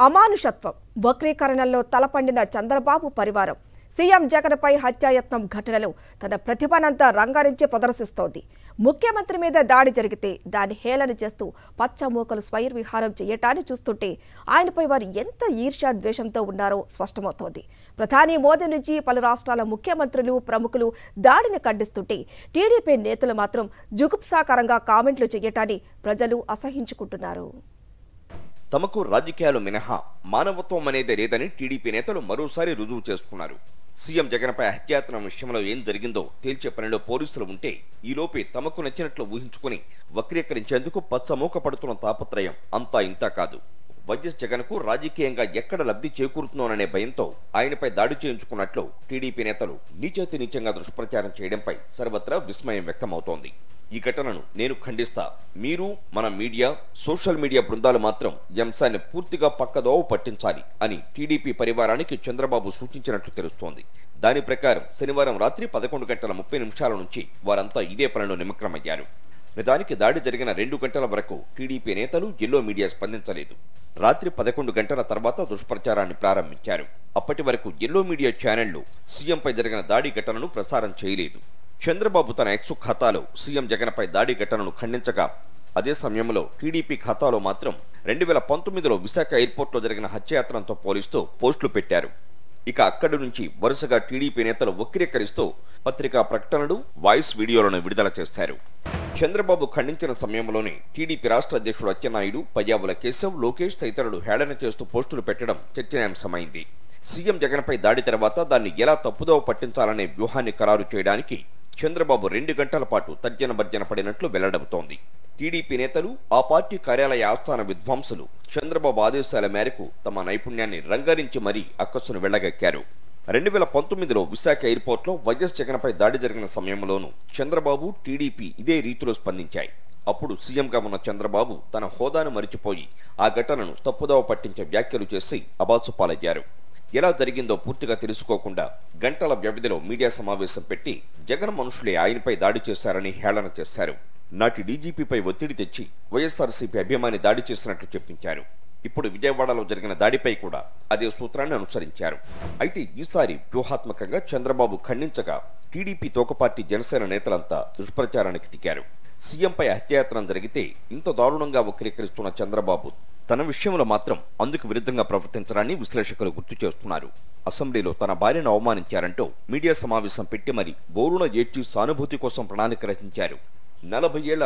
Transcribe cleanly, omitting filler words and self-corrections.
అమానుషత్వం వక్రీకరణల్లో తలపండిన చంద్రబాబు పరివారం సీఎం జగన్పై హత్యాయత్నం ఘటనలో తన ప్రతిభనంతా రంగారించి ప్రదర్శిస్తోంది. ముఖ్యమంత్రి మీద దాడి జరిగితే దాన్ని హేళన చేస్తూ పచ్చమూకలు స్వైర్ విహారం చేయటాన్ని చూస్తుంటే ఆయనపై వారు ఎంత ఈర్ష్యా ద్వేషంతో ఉన్నారో స్పష్టమవుతోంది. ప్రధాని మోదీ నుంచి పలు రాష్ట్రాల ముఖ్యమంత్రులు ప్రముఖులు దాడిని ఖండిస్తుంటే టీడీపీ నేతలు మాత్రం జుగుప్సాకరంగా కామెంట్లు చేయటాన్ని ప్రజలు అసహించుకుంటున్నారు. తమకు రాజకీయాలు మినహా మానవత్వం అనేది లేదని టీడీపీ నేతలు మరోసారి రుజువు చేసుకున్నారు. సీఎం జగన్పై హత్యాయత్నం విషయంలో ఏం జరిగిందో తేల్చే పనిలో పోలీసులు ఉంటే ఈలోపే తమకు నచ్చినట్లు ఊహించుకుని వక్రీకరించేందుకు పచ్చమూక పడుతున్న తాపత్రయం అంతా ఇంతా కాదు. వైఎస్ జగన్కు రాజకీయంగా ఎక్కడ లబ్ధి చేకూరుతుందోననే భయంతో ఆయనపై దాడి చేయించుకున్నట్లు టీడీపీ నేతలు నీచేతి నీచంగా దుష్ప్రచారం చేయడంపై సర్వత్రా విస్మయం వ్యక్తమవుతోంది. ఈ ఘటనను నేను ఖండిస్తా, మీరు మన మీడియా సోషల్ మీడియా బృందాలు మాత్రం ఈ అంశాన్ని పూర్తిగా పక్కదోవ పట్టించాలి అని టీడీపీ పరివారానికి చంద్రబాబు సూచించినట్లు తెలుస్తోంది. దాని ప్రకారం శనివారం రాత్రి 11:30 నుంచి వారంతా ఇదే పనిలో నిమగ్నమయ్యారు. నిజానికి దాడి జరిగిన 2 గంటల వరకు టీడీపీ నేతలు ఎల్లో మీడియా స్పందించలేదు. రాత్రి 11 గంటల తర్వాత దుష్ప్రచారాన్ని ప్రారంభించారు. అప్పటి వరకు ఎల్లో మీడియా ఛానళ్లు సీఎంపై జరిగిన దాడి ఘటనను ప్రసారం చేయలేదు. చంద్రబాబు తన ఎక్స్ ఖాతాలో సీఎం జగన్పై దాడి ఘటనను ఖండించగా అదే సమయంలో టీడీపీ ఖాతాలో మాత్రం 2019లో విశాఖ ఎయిర్పోర్ట్లో జరిగిన హత్యాయత్నంతో పోలిస్తూ పోస్టులు పెట్టారు. ఇక అక్కడి నుంచి వరుసగా టీడీపీ నేతలు వక్రీకరిస్తూ పత్రికా ప్రకటనలు, వాయిస్ వీడియోలను విడుదల చేశారు. చంద్రబాబు ఖండించిన సమయంలోనే టీడీపీ రాష్ట్ర అధ్యక్షుడు అచ్చెన్నాయుడు, పయ్యావుల కేశవ్, లోకేష్ తదితరులు హేళన చేస్తూ పోస్టులు పెట్టడం చర్చనీయాంశమైంది. సీఎం జగన్పై దాడి తర్వాత దాన్ని ఎలా తప్పుదోవ పట్టించాలనే వ్యూహాన్ని ఖరారు చేయడానికి చంద్రబాబు 2 గంటల పాటు తర్జన భర్జన పడినట్లు వెల్లడవుతోంది. టీడీపీ నేతలు, ఆ పార్టీ కార్యాలయ ఆస్థాన విద్వాంసులు చంద్రబాబు ఆదేశాల మేరకు తమ నైపుణ్యాన్ని రంగరించి మరీ అక్కసును వెళ్లగక్కారు. 2019లో విశాఖ ఎయిర్పోర్ట్లో వైఎస్ జగన్పై దాడి జరిగిన సమయంలోనూ చంద్రబాబు, టీడీపీ ఇదే రీతిలో స్పందించాయి. అప్పుడు సీఎంగా ఉన్న చంద్రబాబు తన హోదాను మరిచిపోయి ఆ ఘటనను తప్పుదోవ పట్టించే వ్యాఖ్యలు చేసి అబాసుపాలయ్యారు. ఎలా జరిగిందో పూర్తిగా తెలుసుకోకుండా గంటల వ్యవధిలో మీడియా సమావేశం పెట్టి జగన్ మనుషులే ఆయనపై దాడి చేశారని హేళన చేశారు. నాటి డీజీపీపై ఒత్తిడి తెచ్చి వైఎస్ఆర్సీపీ అభిమాని దాడి చేసినట్లు చెప్పించారు. ఇప్పుడు విజయవాడలో జరిగిన దాడిపై కూడా అదే సూత్రాన్ని అనుసరించారు. అయితే ఈసారి వ్యూహాత్మకంగా చంద్రబాబు ఖండించగా టీడీపీ తోకపార్టీ జనసేన నేతలంతా దుష్ప్రచారానికి దిగారు. సీఎంపై హత్యాయత్నం జరిగితే ఇంత దారుణంగా వక్రీకరిస్తున్న చంద్రబాబు తన విషయంలో మాత్రం అందుకు విరుద్ధంగా ప్రవర్తించడాన్ని విశ్లేషకులు గుర్తు చేస్తున్నారు. అసెంబ్లీలో తన భార్యను అవమానించారంటూ మీడియా సమావేశం పెట్టి మరి బోరున ఏడ్చి సానుభూతి కోసం ప్రణాళిక రచించారు. 40 ఏళ్ల